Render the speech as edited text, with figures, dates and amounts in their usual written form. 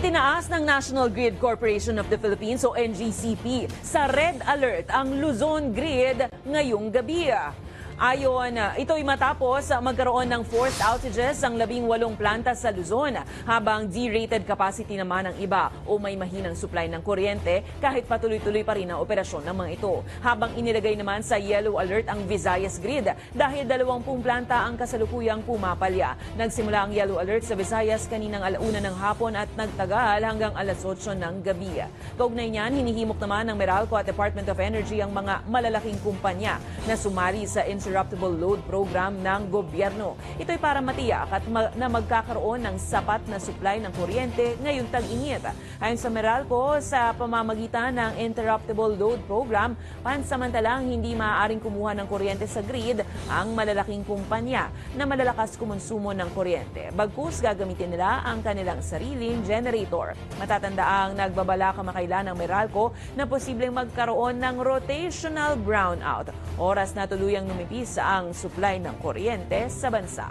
Itinaas ng National Grid Corporation of the Philippines o NGCP sa red alert ang Luzon Grid ngayong gabi. Ito'y matapos magkaroon ng forced outages ang 18 planta sa Luzon, habang D-rated capacity naman ang iba o may mahinang supply ng kuryente kahit patuloy-tuloy pa rin ang operasyon ng mga ito. Habang inilagay naman sa yellow alert ang Visayas Grid dahil 20 planta ang kasalukuyang pumapalya. Nagsimula ang yellow alert sa Visayas kaninang 1:00 ng hapon at nagtagal hanggang 8:00 ng gabi. Kaugnay niyan, hinihimok naman ng Meralco at Department of Energy ang mga malalaking kumpanya na sumali sa Interruptible Load Program ng gobyerno. Ito'y para matiyak na magkakaroon ng sapat na supply ng kuryente ngayong tag-init. Ayon sa Meralco, sa pamamagitan ng Interruptible Load Program, pansamantalang hindi maaaring kumuha ng kuryente sa grid ang malalaking kumpanya na malalakas kumonsumo ng kuryente. Bagkus, gagamitin nila ang kanilang sariling generator. Matatandaang nagbabala kamakailan ng Meralco na posibleng magkaroon ng rotational brownout, oras na tuluyang numipis ang supply ng kuryente sa bansa.